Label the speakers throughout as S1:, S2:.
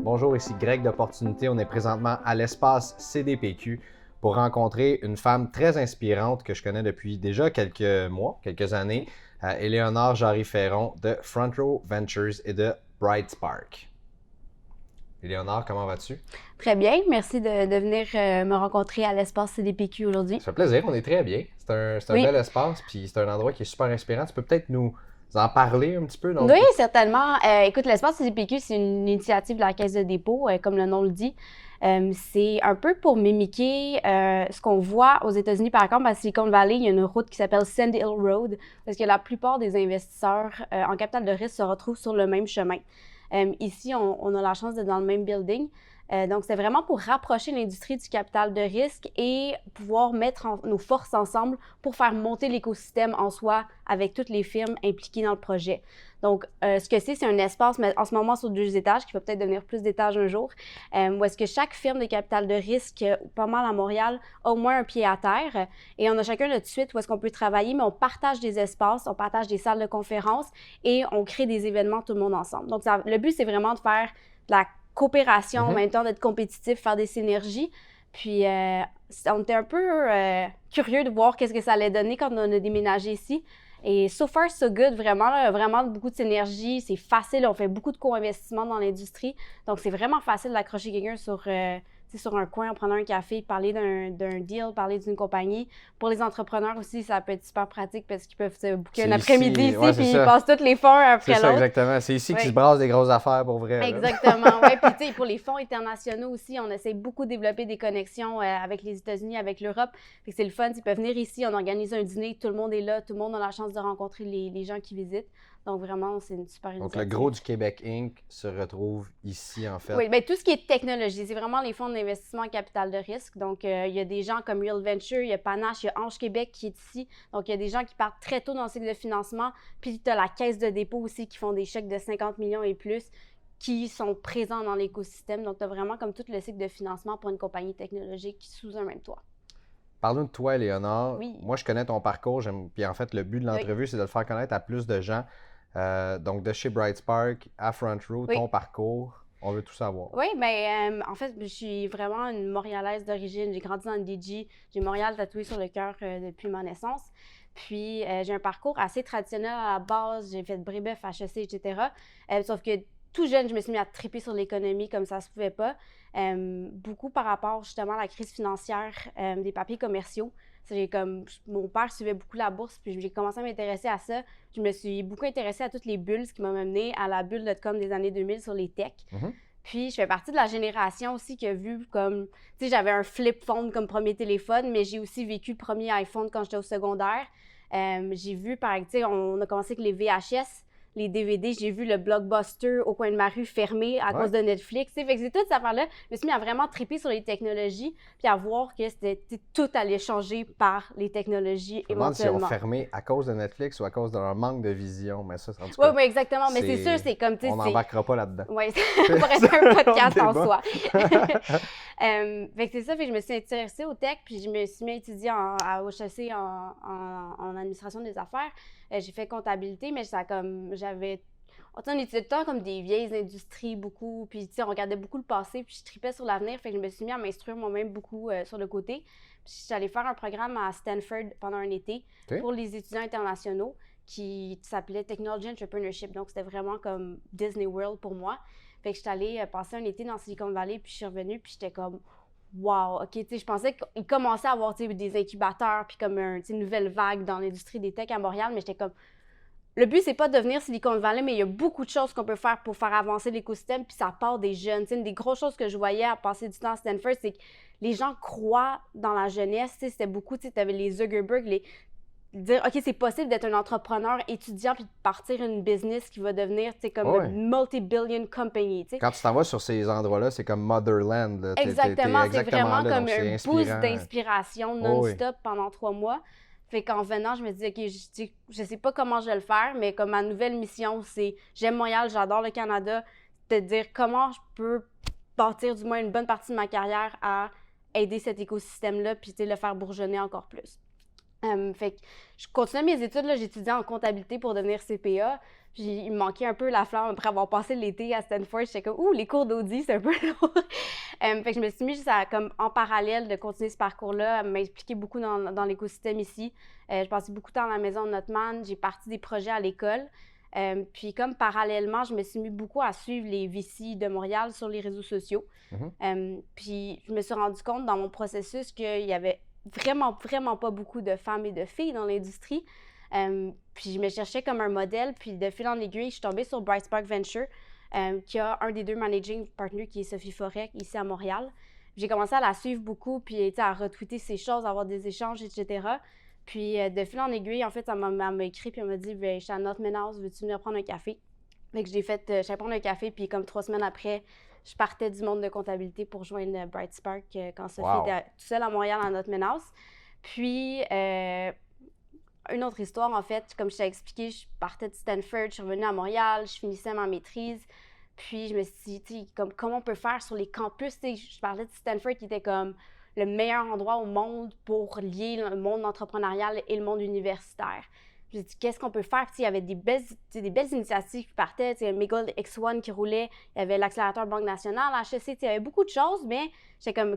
S1: Bonjour, ici Greg d'Opportunité. On est présentement à l'espace CDPQ pour rencontrer une femme très inspirante que je connais depuis déjà quelques mois, quelques années, Éléonore Jarry-Ferron de Front Row Ventures et de BrightSpark. Éléonore, comment vas-tu?
S2: Très bien, merci de venir me rencontrer à l'espace CDPQ aujourd'hui.
S1: Ça fait plaisir, on est très bien. C'est un bel espace, puis c'est un endroit qui est super inspirant. Tu peux peut-être nous en parler un petit peu?
S2: Oui, certainement. Écoute, l'espace CDPQ, c'est une initiative de la Caisse de dépôt, comme le nom le dit. C'est un peu pour mimiquer ce qu'on voit aux États-Unis, par exemple, à Silicon Valley, il y a une route qui s'appelle Sand Hill Road, parce que la plupart des investisseurs en capital de risque se retrouvent sur le même chemin. Ici, on a la chance d'être dans le même building. Donc, c'est vraiment pour rapprocher l'industrie du capital de risque et pouvoir mettre nos forces ensemble pour faire monter l'écosystème en soi avec toutes les firmes impliquées dans le projet. Donc, ce que c'est un espace, mais en ce moment sur 2 étages, qui va peut-être devenir plus d'étages un jour, où est-ce que chaque firme de capital de risque, pas mal à Montréal, a au moins un pied à terre. Et on a chacun notre suite où est-ce qu'on peut travailler, mais on partage des espaces, on partage des salles de conférence et on crée des événements tout le monde ensemble. Donc, le but, c'est vraiment de faire de la coopération, en même temps d'être compétitif, faire des synergies. Puis, on était un peu curieux de voir qu'est-ce que ça allait donner quand on a déménagé ici. Et so far, so good, vraiment, là, vraiment beaucoup de synergie. C'est facile, on fait beaucoup de co-investissement dans l'industrie. Donc, c'est vraiment facile d'accrocher quelqu'un sur un coin en prenant un café, parler d'un deal, parler d'une compagnie. Pour les entrepreneurs aussi, ça peut être super pratique parce qu'ils peuvent se booker un après-midi ici,
S1: ouais,
S2: puis ils passent tous les fonds après l'autre.
S1: C'est ça, exactement. C'est ici qu'ils se brassent des grosses affaires pour vrai.
S2: Exactement, oui. Puis, tu sais, pour les fonds internationaux aussi, on essaie beaucoup de développer des connexions avec les États-Unis, avec l'Europe. Fait que c'est le fun. Ils peuvent venir ici, on organise un dîner, tout le monde est là, tout le monde a la chance de rencontrer les gens qui visitent. Donc, vraiment, c'est une super initiative.
S1: Donc, le gros du Québec Inc. se retrouve ici, en fait.
S2: Oui, bien, tout ce qui est technologie, c'est vraiment les fonds d'investissement en capital de risque. Donc, il y a des gens comme Real Venture, il y a Panache, il y a Ange Québec qui est ici. Donc, il y a des gens qui partent très tôt dans le cycle de financement. Puis, tu as la Caisse de dépôt aussi qui font des chèques de 50 millions et plus qui sont présents dans l'écosystème. Donc, tu as vraiment comme tout le cycle de financement pour une compagnie technologique sous un même toit.
S1: Parle-nous de toi, Éléonore.
S2: Oui.
S1: Moi, je connais ton parcours. Puis, en fait, le but de l'entrevue, c'est de le faire connaître à plus de gens. Donc, de chez BrightSpark à Front Row, ton parcours, on veut tout savoir.
S2: Oui, bien, en fait, je suis vraiment une Montréalaise d'origine. J'ai grandi dans le DG. J'ai Montréal tatoué sur le cœur depuis ma naissance. Puis, j'ai un parcours assez traditionnel à la base. J'ai fait Brébeuf, HEC, etc. Sauf que tout jeune, je me suis mis à triper sur l'économie comme ça se pouvait pas. Beaucoup par rapport justement à la crise financière des papiers commerciaux. Mon père suivait beaucoup la bourse, puis j'ai commencé à m'intéresser à ça. Je me suis beaucoup intéressée à toutes les bulles, ce qui m'a mené à la bulle.com des années 2000 sur les techs. Puis, je fais partie de la génération aussi qui a vu comme... Tu sais, j'avais un flip phone comme premier téléphone, mais j'ai aussi vécu le premier iPhone quand j'étais au secondaire. J'ai vu, par exemple, on a commencé avec les VHS, les DVD, j'ai vu le Blockbuster au coin de ma rue fermé à cause de Netflix. Fait que c'est toute cette affaire-là. Je me suis mis à vraiment triper sur les technologies puis à voir que tout allait changer par les technologies éventuellement.
S1: Je me demande si on fermé à cause de Netflix ou à cause de leur manque de vision. Mais ça, en tout
S2: cas... Oui, exactement. Mais c'est sûr, c'est comme...
S1: On n'embarquera pas là-dedans.
S2: Oui, ça pourrait être un podcast en soi. Fait que c'est ça, fait que je me suis intéressée au tech puis je me suis mis à étudier à HEC en administration des affaires. J'ai fait comptabilité, mais j'avais... On étudiait tout le temps comme des vieilles industries, beaucoup, puis on regardait beaucoup le passé, puis je tripais sur l'avenir, fait que je me suis mis à m'instruire moi-même beaucoup sur le côté. Puis je suis allée faire un programme à Stanford pendant un été pour les étudiants internationaux qui s'appelait Technology Entrepreneurship, donc c'était vraiment comme Disney World pour moi. Fait que je suis allée passer un été dans Silicon Valley, puis je suis revenue, puis j'étais comme... Wow, OK, tu sais, je pensais qu'il commençait à avoir des incubateurs puis comme une nouvelle vague dans l'industrie des tech à Montréal, mais j'étais comme... Le but, c'est pas de devenir Silicon Valley, mais il y a beaucoup de choses qu'on peut faire pour faire avancer l'écosystème, puis ça part des jeunes. Tu sais, une des grosses choses que je voyais à passer du temps à Stanford, c'est que les gens croient dans la jeunesse. Tu sais, c'était beaucoup, tu sais, t'avais les Zuckerberg, dire, OK, c'est possible d'être un entrepreneur étudiant puis de partir une business qui va devenir, tu sais, comme une multi-billion company, tu sais.
S1: Quand tu t'en vas sur ces endroits-là, c'est comme Motherland. Là.
S2: Exactement, c'est vraiment
S1: là,
S2: comme un boost d'inspiration non-stop pendant 3 mois. Fait qu'en venant, je me dis, OK, je sais pas comment je vais le faire, mais comme ma nouvelle mission, c'est j'aime Montréal, j'adore le Canada, de dire comment je peux bâtir du moins une bonne partie de ma carrière à aider cet écosystème-là puis le faire bourgeonner encore plus. Fait que je continuais mes études, là, j'étudiais en comptabilité pour devenir CPA. Puis il me manquait un peu la flamme après avoir passé l'été à Stanford. J'étais comme, ouh, les cours d'audit, c'est un peu lourd. Fait que je me suis mis juste comme en parallèle de continuer ce parcours-là, à m'impliquer beaucoup dans l'écosystème ici. Je passais beaucoup de temps à la maison de Notman. J'ai parti des projets à l'école. Puis comme parallèlement, je me suis mis beaucoup à suivre les VC de Montréal sur les réseaux sociaux. Puis je me suis rendu compte dans mon processus qu'il y avait vraiment pas beaucoup de femmes et de filles dans l'industrie. Puis je me cherchais comme un modèle, puis de fil en aiguille, je suis tombée sur Bright Spark Venture, qui a un des 2 managing partners qui est Sophie Forêt, ici à Montréal. J'ai commencé à la suivre beaucoup, puis à retweeter ses choses, à avoir des échanges, etc. Puis de fil en aiguille, en fait, elle m'a écrit, puis elle m'a dit « Je suis à Notman House, veux-tu venir prendre un café? » Fait que j'allais prendre un café, puis comme 3 semaines après, je partais du monde de comptabilité pour joindre Bright Spark quand Sophie était toute seule à Montréal à Notman House. Puis, une autre histoire, en fait, comme je t'ai expliqué, je partais de Stanford, je suis revenue à Montréal, je finissais ma maîtrise. Puis, je me suis dit, comment on peut faire sur les campus? Je parlais de Stanford qui était comme le meilleur endroit au monde pour lier le monde entrepreneurial et le monde universitaire. J'ai dit, qu'est-ce qu'on peut faire? Puis, il y avait des belles initiatives qui partaient. Il y avait Megal X1 qui roulait, il y avait l'accélérateur Banque Nationale, HEC, il y avait beaucoup de choses, mais j'étais comme,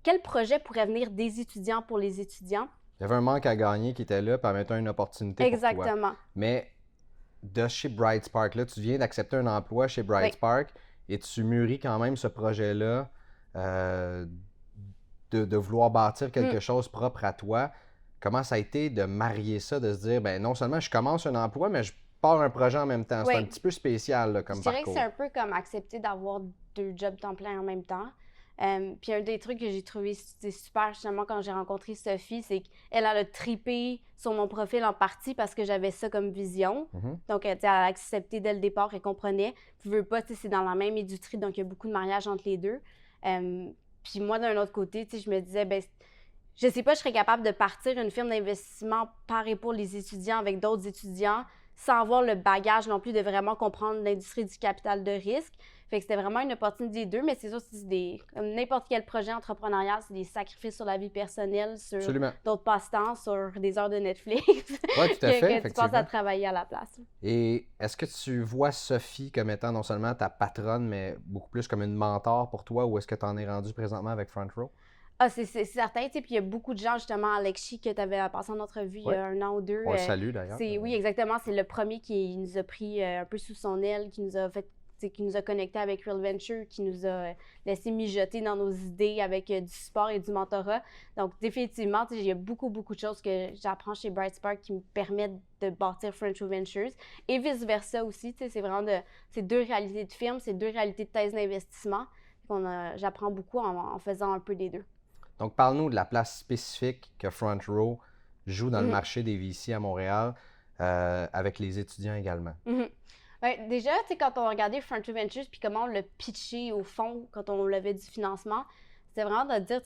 S2: quel projet pourrait venir des étudiants pour les étudiants?
S1: Il y avait un manque à gagner qui était là, puis en mettant une opportunité pour toi.
S2: Exactement.
S1: Mais de chez Bright Spark, là, tu viens d'accepter un emploi chez Bright Spark et tu mûris quand même ce projet-là de vouloir bâtir quelque chose propre à toi. Comment ça a été de marier ça, de se dire, ben non seulement je commence un emploi, mais je pars un projet en même temps. C'est un petit peu spécial là, comme parcours.
S2: Je dirais que c'est un peu comme accepter d'avoir 2 jobs temps plein en même temps. Puis un des trucs que j'ai trouvé super justement quand j'ai rencontré Sophie, c'est qu'elle a trippé sur mon profil en partie parce que j'avais ça comme vision. Donc, elle a accepté dès le départ, elle comprenait. Puis, veux pas, c'est dans la même industrie, donc il y a beaucoup de mariage entre les deux. Puis moi, d'un autre côté, je me disais, ben je sais pas, je serais capable de partir une firme d'investissement par et pour les étudiants avec d'autres étudiants sans avoir le bagage non plus de vraiment comprendre l'industrie du capital de risque. Fait que c'était vraiment une opportunité des deux, mais c'est sûr que comme n'importe quel projet entrepreneurial, c'est des sacrifices sur la vie personnelle, sur d'autres passe-temps, sur des heures de Netflix.
S1: Oui, tout à fait,
S2: que tu passes à travailler à la place.
S1: Et est-ce que tu vois Sophie comme étant non seulement ta patronne, mais beaucoup plus comme une mentor pour toi, ou est-ce que tu en es rendu présentement avec Front Row?
S2: Ah, c'est certain, tu sais, puis il y a beaucoup de gens, justement, Alexis, que tu avais passé en entrevue il y a 1 an ou 2.
S1: On le salue, d'ailleurs.
S2: Oui, exactement, c'est le premier qui nous a pris un peu sous son aile, qui nous a connectés avec Real Venture, qui nous a laissé mijoter dans nos idées avec du support et du mentorat. Donc, définitivement, il y a beaucoup de choses que j'apprends chez Bright Spark qui me permettent de bâtir French Ventures et vice-versa aussi. C'est vraiment c'est 2 réalités de firme, c'est 2 réalités de thèse d'investissement. J'apprends beaucoup en faisant un peu des deux.
S1: Donc, parle-nous de la place spécifique que Front Row joue dans le marché des VC à Montréal, avec les étudiants également.
S2: Ben, déjà, quand on regardait Front Row Ventures puis comment on l'a pitché au fond quand on levait du financement, c'était vraiment de dire,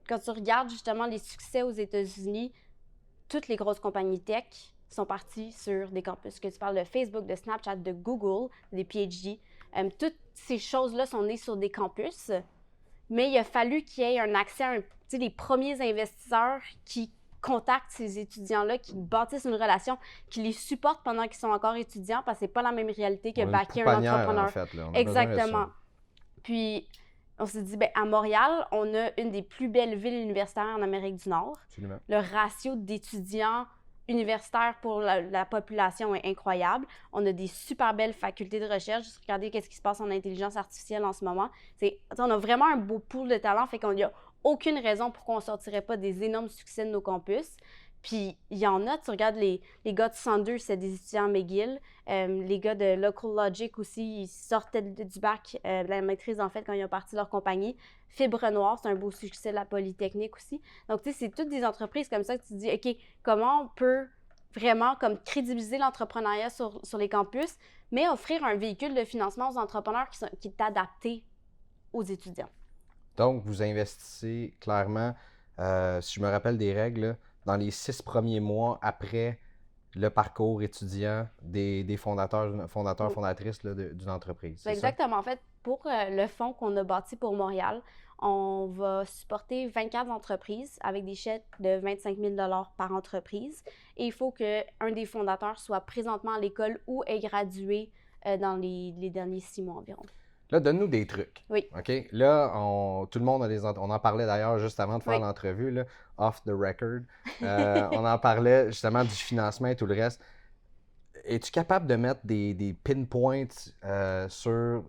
S2: quand tu regardes justement les succès aux États-Unis, toutes les grosses compagnies tech sont parties sur des campus. Que tu parles de Facebook, de Snapchat, de Google, des PhD. Toutes ces choses-là sont nées sur des campus. Mais il a fallu qu'il y ait un accès à les premiers investisseurs qui contactent ces étudiants-là, qui bâtissent une relation, qui les supportent pendant qu'ils sont encore étudiants, parce que c'est pas la même réalité que backer un entrepreneur.
S1: En fait, là.
S2: Exactement. Puis, on s'est dit, à Montréal, on a une des plus belles villes universitaires en Amérique du Nord.
S1: Absolument.
S2: Le ratio d'étudiants universitaire pour la population est incroyable. On a des super belles facultés de recherche. Juste regardez qu'est-ce qui se passe en intelligence artificielle en ce moment. On a vraiment un beau pool de talent, fait qu'on n'y a aucune raison pourquoi on ne sortirait pas des énormes succès de nos campus. Puis, il y en a, tu regardes les gars de 102, c'est des étudiants à McGill. Les gars de Local Logic aussi, ils sortaient du bac, de la maîtrise, en fait, quand ils ont parti leur compagnie. Fibre Noire, c'est un beau succès de la Polytechnique aussi. Donc, tu sais, c'est toutes des entreprises comme ça que tu te dis, OK, comment on peut vraiment comme crédibiliser l'entrepreneuriat sur les campus, mais offrir un véhicule de financement aux entrepreneurs qui est adapté aux étudiants.
S1: Donc, vous investissez clairement, si je me rappelle des règles, dans les 6 premiers mois après le parcours étudiant des fondatrices là, d'une entreprise. C'est
S2: exactement. En fait, pour le fonds qu'on a bâti pour Montréal, on va supporter 24 entreprises avec des chèques de 25 000 par entreprise. Et il faut qu'un des fondateurs soit présentement à l'école ou ait gradué dans les derniers 6 mois environ.
S1: Là, donne-nous des trucs.
S2: Oui.
S1: OK? Là, tout le monde a on en parlait d'ailleurs juste avant de faire
S2: Oui.
S1: l'entrevue, là, off the record. On en parlait justement du financement et tout le reste. Es-tu capable de mettre des pinpoints sur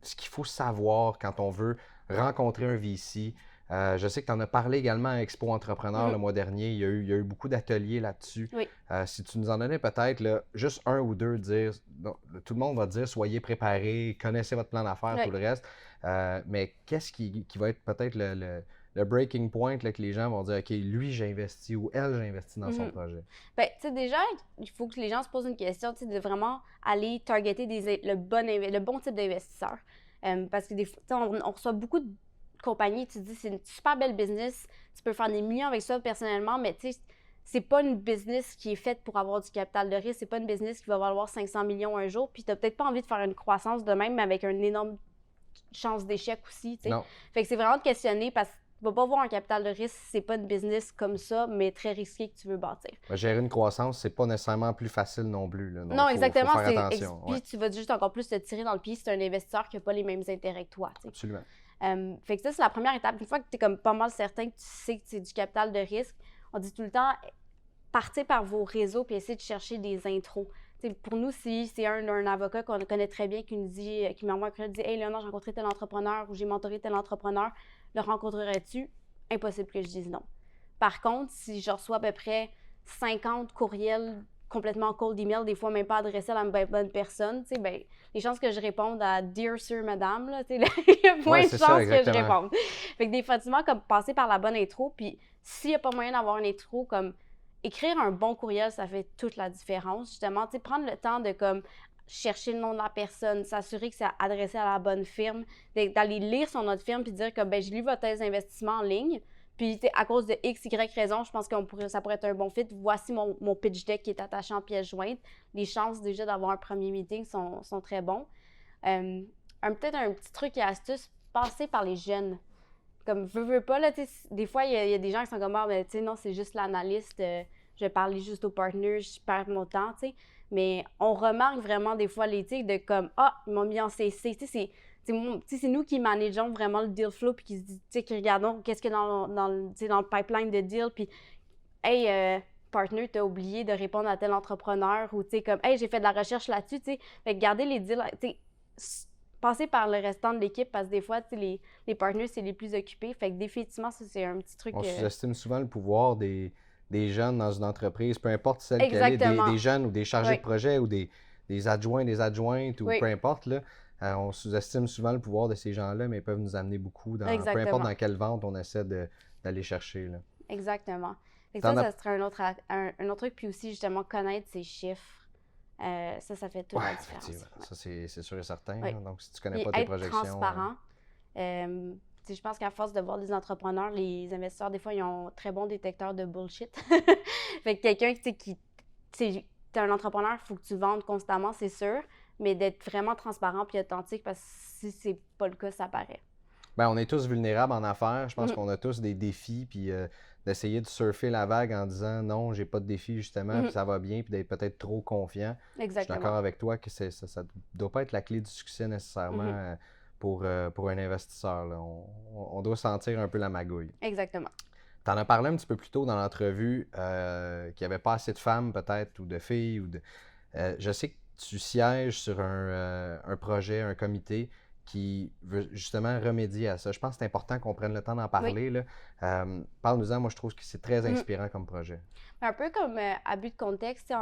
S1: ce qu'il faut savoir quand on veut rencontrer un VC? Je sais que tu en as parlé également à Expo Entrepreneur le mois dernier. Il y a eu beaucoup d'ateliers là-dessus.
S2: Oui.
S1: Si tu nous en donnais peut-être là, juste un ou deux, tout le monde va dire soyez préparés, connaissez votre plan d'affaires, tout le reste. Mais qu'est-ce qui va être peut-être le breaking point là, que les gens vont dire OK, lui, j'ai investi ou elle, j'ai investi dans son projet?
S2: Bien, tu sais, déjà, il faut que les gens se posent une question, tu sais, de vraiment aller targeter le bon type d'investisseur. Parce que des fois, on reçoit beaucoup de compagnies, tu te dis, c'est une super belle business, tu peux faire des millions avec ça personnellement, mais tu sais, c'est pas une business qui est faite pour avoir du capital de risque, c'est pas une business qui va valoir 500 millions un jour, puis t'as peut-être pas envie de faire une croissance de même, mais avec une énorme chance d'échec aussi, tu sais.
S1: Non.
S2: Fait que c'est vraiment de questionner parce que tu vas pas voir un capital de risque si c'est pas une business comme ça, mais très risqué que tu veux bâtir.
S1: Gérer une croissance, c'est pas nécessairement plus facile non plus. Là. Donc,
S2: non, exactement.
S1: Faut faire attention.
S2: Puis tu vas juste encore plus te tirer dans le pied si tu es un investisseur qui n'a pas les mêmes intérêts que toi. T'sais.
S1: Absolument.
S2: Fait que ça, c'est la première étape. Une fois que tu es comme pas mal certain que tu sais que c'est du capital de risque, on dit tout le temps, partez par vos réseaux puis essayez de chercher des intros. T'sais, pour nous, si c'est un avocat qu'on connaît très bien qui m'envoie un courriel, dit « Hey, Léonard, j'ai rencontré tel entrepreneur ou j'ai mentoré tel entrepreneur, le rencontrerais-tu? » Impossible que je dise non. Par contre, si je reçois à peu près 50 courriels complètement cold email, des fois même pas adressés à la bonne personne, tu sais, ben, les chances que je réponde à Dear Sir Madame, là, tu sais, il y a moins de chances que je réponde. Fait que définitivement, comme passer par la bonne intro, puis s'il n'y a pas moyen d'avoir une intro, comme écrire un bon courriel, ça fait toute la différence. Justement, tu sais, prendre le temps de comme chercher le nom de la personne, s'assurer que c'est adressé à la bonne firme, d'aller lire sur notre firme puis dire que ben, j'ai lu votre thèse d'investissement en ligne, puis à cause de X, Y raison, je pense que ça pourrait être un bon fit. Voici mon pitch deck qui est attaché en pièce jointe. Les chances déjà d'avoir un premier meeting sont très bons. Peut-être un petit truc et astuce, passer par les jeunes. Comme veux pas, là, des fois, il y a des gens qui sont comme, ah, ben, tu sais, non, c'est juste l'analyste, je vais parler juste aux partners, je perds mon temps, tu sais. Mais on remarque vraiment des fois l'éthique de comme, ah, ils m'ont mis en CC, tu sais, c'est nous qui manageons vraiment le deal flow puis qui regardons qu'est-ce qu'il y a dans le pipeline de deal, puis, hey, partner, t'as oublié de répondre à tel entrepreneur, ou tu sais, comme, hey, j'ai fait de la recherche là-dessus, tu sais. Fait que garder les deals, tu sais, passer par le restant de l'équipe parce que des fois, les partners, c'est les plus occupés. Fait que définitivement, ça, c'est un petit truc.
S1: On sous-estime souvent le pouvoir des jeunes dans une entreprise, peu importe celle qu'elle est, des jeunes ou des chargés de projet ou des adjoints, des adjointes ou peu importe. Là, on sous-estime souvent le pouvoir de ces gens-là, mais ils peuvent nous amener beaucoup, peu importe dans quelle vente on essaie d'aller chercher. Là.
S2: Exactement. Fait que ça serait un autre truc. Puis aussi, justement, connaître ses chiffres. Ça fait toute la différence.
S1: Ça, c'est sûr et certain.
S2: Oui.
S1: Donc, si tu connais pas tes projections...
S2: Être transparent. Je pense qu'à force de voir des entrepreneurs, les investisseurs, des fois, ils ont très bons détecteurs de bullshit. Fait que quelqu'un qui... T'es un entrepreneur, il faut que tu vendes constamment, c'est sûr, mais d'être vraiment transparent puis authentique, parce que si c'est pas le cas, ça paraît.
S1: Bien, on est tous vulnérables en affaires. Je pense qu'on a tous des défis, puis d'essayer de surfer la vague en disant non, j'ai pas de défi justement, puis ça va bien, puis d'être peut-être trop confiant.
S2: Exactement.
S1: Je suis d'accord avec toi que ça doit pas être la clé du succès nécessairement pour un investisseur. Là. On doit sentir un peu la magouille.
S2: Exactement.
S1: Tu en as parlé un petit peu plus tôt dans l'entrevue qu'il n'y avait pas assez de femmes peut-être ou de filles. Je sais que tu sièges sur un projet, un comité qui veut justement remédier à ça. Je pense que c'est important qu'on prenne le temps d'en parler. Oui. Parle-nous-en, moi je trouve que c'est très inspirant comme projet.
S2: Un peu comme à but de contexte,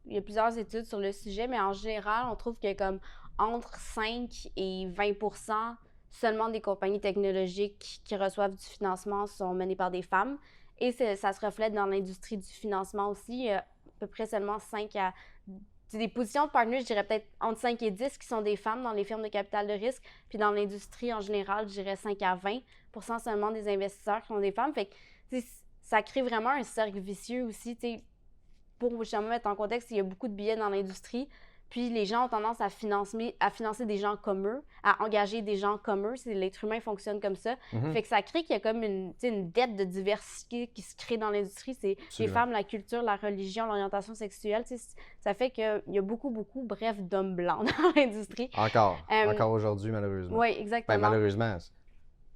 S2: il y a plusieurs études sur le sujet, mais en général, on trouve que comme entre 5 et 20% seulement des compagnies technologiques qui reçoivent du financement sont menées par des femmes. Et ça se reflète dans l'industrie du financement aussi. Il y a à peu près seulement 5 à... des positions de partners, je dirais peut-être entre 5 et 10 qui sont des femmes dans les firmes de capital de risque. Puis dans l'industrie en général, je dirais 5 à 20% seulement des investisseurs qui sont des femmes. Fait que ça crée vraiment un cercle vicieux aussi. pour justement mettre en contexte, il y a beaucoup de billets dans l'industrie. Puis les gens ont tendance à financer des gens comme eux, à engager des gens comme eux. L'être humain fonctionne comme ça. Fait que ça crée qu'il y a comme une dette de diversité qui se crée dans l'industrie. C'est les femmes, la culture, la religion, l'orientation sexuelle. Ça fait qu'il y a beaucoup, bref, d'hommes blancs dans l'industrie.
S1: Encore aujourd'hui, malheureusement.
S2: Oui, exactement.
S1: Malheureusement.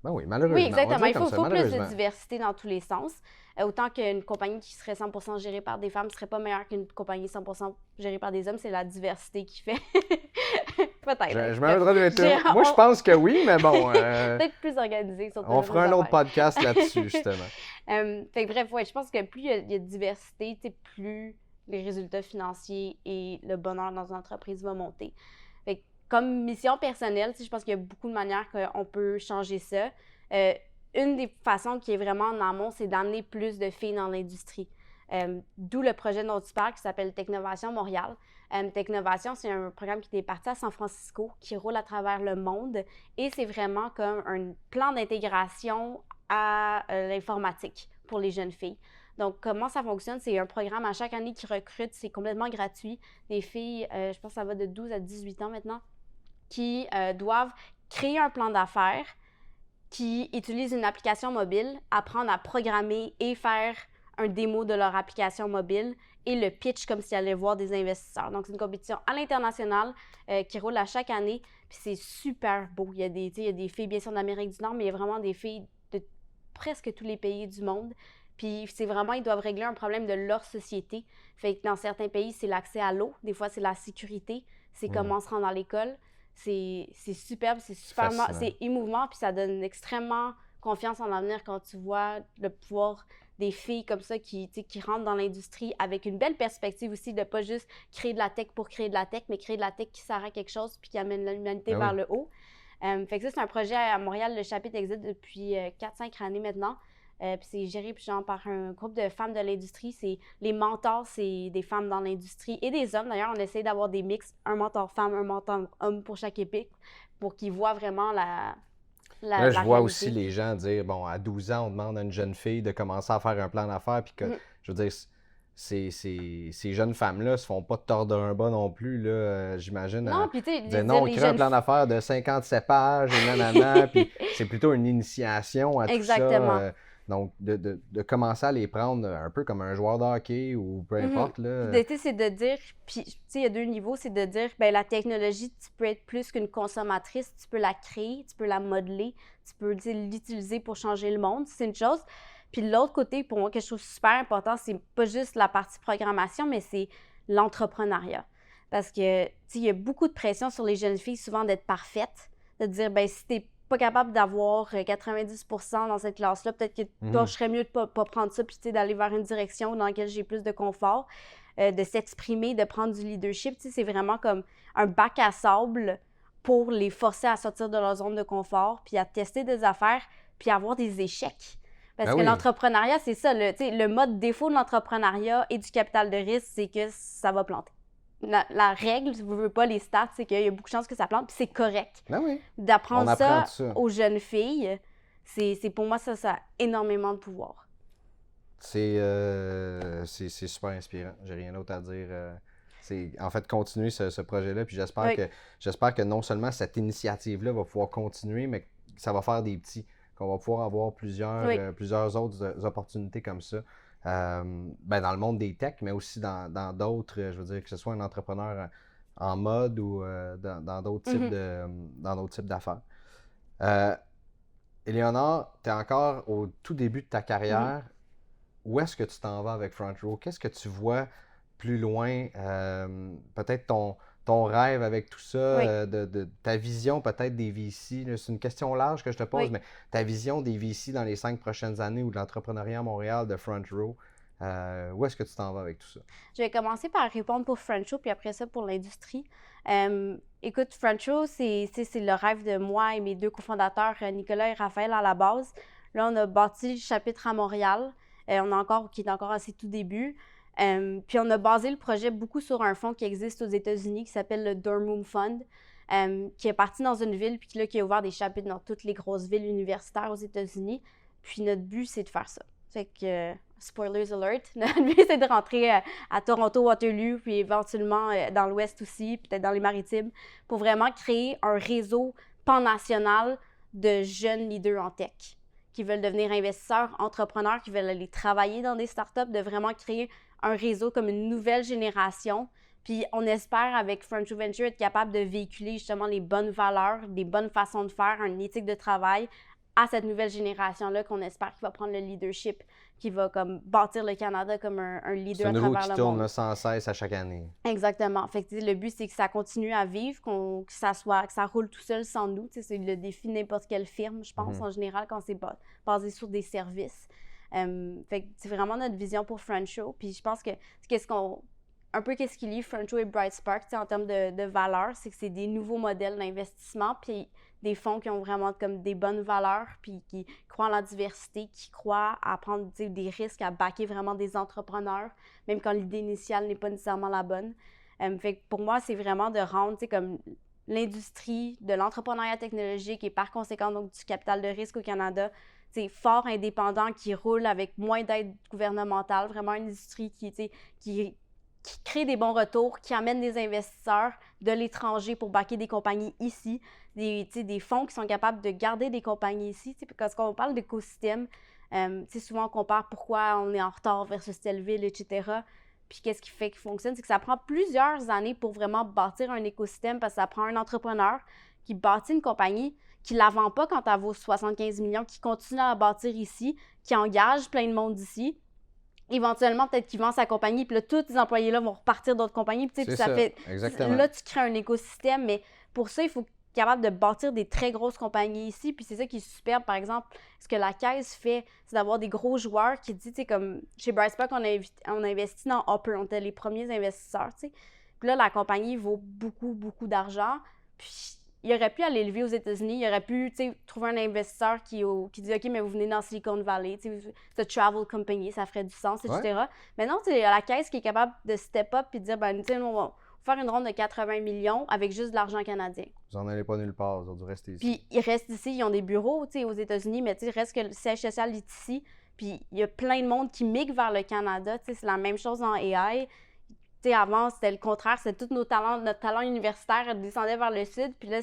S1: Ben oui, malheureusement.
S2: Oui, exactement. Il faut
S1: ça,
S2: plus de diversité dans tous les sens. Autant qu'une compagnie qui serait 100% gérée par des femmes ne serait pas meilleure qu'une compagnie 100% gérée par des hommes. C'est la diversité qui fait. Peut-être.
S1: Je m'arrêterai. Moi, je pense que oui, mais bon.
S2: Peut-être plus organisé.
S1: On fera un autre podcast là-dessus, justement.
S2: Fait que bref, ouais, je pense que plus il y a de diversité, plus les résultats financiers et le bonheur dans une entreprise va monter. Fait que, comme mission personnelle, je pense qu'il y a beaucoup de manières qu'on peut changer ça. Une des façons qui est vraiment en amont, c'est d'amener plus de filles dans l'industrie. D'où le projet dont tu parles qui s'appelle Technovation Montréal. Technovation, c'est un programme qui est parti à San Francisco, qui roule à travers le monde et c'est vraiment comme un plan d'intégration à l'informatique pour les jeunes filles. Donc, comment ça fonctionne? C'est un programme à chaque année qui recrute, c'est complètement gratuit. Des filles, je pense que ça va de 12 à 18 ans maintenant, qui doivent créer un plan d'affaires, qui utilisent une application mobile, apprendre à programmer et faire un démo de leur application mobile et le pitch comme s'ils allaient voir des investisseurs. Donc, c'est une compétition à l'international qui roule à chaque année. Puis c'est super beau. Il y a des filles, bien sûr, d'Amérique du Nord, mais il y a vraiment des filles de presque tous les pays du monde. Puis c'est vraiment, ils doivent régler un problème de leur société. Fait que dans certains pays, c'est l'accès à l'eau. Des fois, c'est la sécurité. C'est comment se rendre à l'école. C'est superbe, c'est super, c'est émouvant, puis ça donne extrêmement confiance en l'avenir quand tu vois le pouvoir des filles comme ça qui rentrent dans l'industrie avec une belle perspective aussi de pas juste créer de la tech pour créer de la tech, mais créer de la tech qui sert à quelque chose puis qui amène l'humanité vers le haut. Fait que ça, c'est un projet à Montréal. Le chapitre existe depuis 4-5 années maintenant. Puis c'est géré par un groupe de femmes de l'industrie. Les mentors, c'est des femmes dans l'industrie et des hommes. D'ailleurs, on essaie d'avoir des mix, un mentor femme, un mentor homme pour chaque équipe, pour qu'ils voient vraiment la
S1: Là, je vois
S2: réalité.
S1: aussi les gens dire, bon, à 12 ans, on demande à une jeune fille de commencer à faire un plan d'affaires, puis que, je veux dire, ces jeunes femmes-là se font pas tordre un bas non plus, là, j'imagine.
S2: Non, puis tu sais,
S1: on crée un plan d'affaires de 57 pages, et nanana, puis c'est plutôt une initiation à tout ça. Donc, de commencer à les prendre un peu comme un joueur de hockey ou peu importe.
S2: L'idée, c'est de dire, puis tu sais, il y a deux niveaux, c'est de dire, ben la technologie, tu peux être plus qu'une consommatrice, tu peux la créer, tu peux la modeler, tu peux l'utiliser pour changer le monde, c'est une chose. Puis de l'autre côté, pour moi, quelque chose de super important, c'est pas juste la partie programmation, mais c'est l'entrepreneuriat. Parce que, tu sais, il y a beaucoup de pression sur les jeunes filles, souvent d'être parfaites, de dire, ben si t'es pas capable d'avoir 90% dans cette classe-là, peut-être que toi, je serais mieux de pas prendre ça, puis d'aller vers une direction dans laquelle j'ai plus de confort, de s'exprimer, de prendre du leadership. C'est vraiment comme un bac à sable pour les forcer à sortir de leur zone de confort, puis à tester des affaires, puis à avoir des échecs. Parce que l'entrepreneuriat, c'est ça, le mode défaut de l'entrepreneuriat et du capital de risque, c'est que ça va planter. La règle, si vous ne voulez pas les stats, c'est qu'il y a beaucoup de chances que ça plante, puis c'est correct. D'apprendre ça aux jeunes filles, c'est pour moi, ça a énormément de pouvoir.
S1: C'est super inspirant. J'ai rien d'autre à dire. C'est en fait continuer ce projet-là, puis j'espère que non seulement cette initiative-là va pouvoir continuer, mais que ça va faire des petits, qu'on va pouvoir avoir plusieurs autres opportunités comme ça. Dans le monde des techs, mais aussi dans d'autres, je veux dire, que ce soit un entrepreneur en mode ou dans d'autres types d'affaires. Éléonore, tu es encore au tout début de ta carrière. Où est-ce que tu t'en vas avec Front Row? Qu'est-ce que tu vois plus loin? Peut-être ton rêve avec tout ça, de ta vision peut-être des VC. Là, c'est une question large que je te pose, mais ta vision des VC dans les 5 prochaines années ou de l'entrepreneuriat à Montréal de Front Row, où est-ce que tu t'en vas avec tout ça?
S2: Je vais commencer par répondre pour Front Row, puis après ça pour l'industrie. Écoute, Front Row, c'est le rêve de moi et mes deux cofondateurs, Nicolas et Raphaël, à la base. Là, on a bâti le chapitre à Montréal, qui est encore à ses tout débuts. Puis on a basé le projet beaucoup sur un fonds qui existe aux États-Unis qui s'appelle le Durham Fund, qui est parti dans une ville puis qui a ouvert des chapitres dans toutes les grosses villes universitaires aux États-Unis. Puis notre but, c'est de faire ça. Fait que spoilers alert, notre but c'est de rentrer à Toronto, Waterloo, puis éventuellement dans l'Ouest aussi, peut-être dans les Maritimes, pour vraiment créer un réseau pan-national de jeunes leaders en tech qui veulent devenir investisseurs, entrepreneurs, qui veulent aller travailler dans des startups, de vraiment créer un réseau comme une nouvelle génération. Puis on espère avec Frontier Venture être capable de véhiculer justement les bonnes valeurs, des bonnes façons de faire, une éthique de travail à cette nouvelle génération-là qu'on espère qui va prendre le leadership, qui va comme bâtir le Canada comme un leader à travers le monde.
S1: C'est une roue qui tourne sans cesse à chaque année.
S2: Exactement. Fait que, le but, c'est que ça continue à vivre, que ça roule tout seul sans nous. C'est le défi de n'importe quelle firme, je pense, en général, quand c'est basé sur des services. Fait que c'est vraiment notre vision pour Frontier. Puis je pense que qu'est-ce qui lie Frontier et BrightSpark en termes de valeurs, c'est que c'est des nouveaux modèles d'investissement, puis des fonds qui ont vraiment comme des bonnes valeurs, puis qui croient en la diversité, qui croient à prendre des risques, à backer vraiment des entrepreneurs, même quand l'idée initiale n'est pas nécessairement la bonne. Fait que pour moi, c'est vraiment de rendre comme l'industrie de l'entrepreneuriat technologique et par conséquent donc du capital de risque au Canada, fort, indépendant, qui roule avec moins d'aide gouvernementale, vraiment une industrie qui crée des bons retours, qui amène des investisseurs de l'étranger pour backer des compagnies ici, des fonds qui sont capables de garder des compagnies ici. Parce qu'on parle d'écosystème, souvent on compare pourquoi on est en retard versus telle ville, etc. Puis qu'est-ce qui fait qu'il fonctionne, c'est que ça prend plusieurs années pour vraiment bâtir un écosystème, parce que ça prend un entrepreneur qui bâtit une compagnie, qui ne la vend pas quand elle vaut 75 millions, qui continue à la bâtir ici, qui engage plein de monde ici. Éventuellement, peut-être qu'il vend sa compagnie, puis là, tous les employés-là vont repartir d'autres compagnies. Puis ça fait.
S1: Exactement.
S2: Là, tu crées un écosystème, mais pour ça, il faut être capable de bâtir des très grosses compagnies ici. Puis c'est ça qui est superbe. Par exemple, ce que la Caisse fait, c'est d'avoir des gros joueurs qui disent, tu sais, comme chez BrightSpark, on a investi dans Hopper, on était les premiers investisseurs, tu sais. Puis là, la compagnie vaut beaucoup, beaucoup d'argent. Puis il aurait pu aller lever aux États-Unis, il aurait pu trouver un investisseur qui dit « OK, mais vous venez dans Silicon Valley, c'est travel company, ça ferait du sens, etc. Ouais. » Mais non, il y a la Caisse qui est capable de step up et de dire « Ben, on va faire une ronde de 80 millions avec juste de l'argent canadien. »
S1: Vous n'en allez pas nulle part, vous avez dû rester ici.
S2: Puis ils restent ici, ils ont des bureaux aux États-Unis, mais il reste que le siège social est ici. Puis il y a plein de monde qui migre vers le Canada, c'est la même chose en AI. Avant, c'était le contraire, c'était tous notre talent universitaire descendait vers le sud, puis là,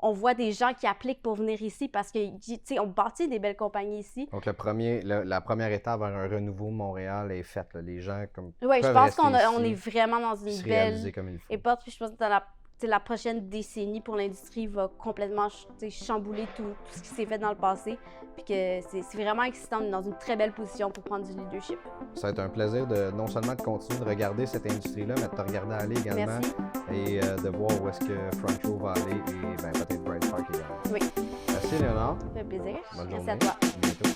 S2: on voit des gens qui appliquent pour venir ici parce qu'on bâtit des belles compagnies ici.
S1: Donc, la première étape vers un renouveau de Montréal est faite. Là. Les gens comme
S2: oui, je pense qu'on est vraiment dans une belle époque. Puis je pense que dans la prochaine décennie pour l'industrie va complètement chambouler tout ce qui s'est fait dans le passé. Puis que c'est vraiment excitant, on est dans une très belle position pour prendre du leadership.
S1: Ça va être un plaisir non seulement de continuer de regarder cette industrie-là, mais de te regarder aller également.
S2: Merci.
S1: Et de voir où est-ce que Frontier va aller et peut-être BrightSpark également.
S2: Oui.
S1: Merci Léonard.
S2: Ça fait plaisir.
S1: Bonne
S2: Merci
S1: journée.
S2: à toi.
S1: À bientôt.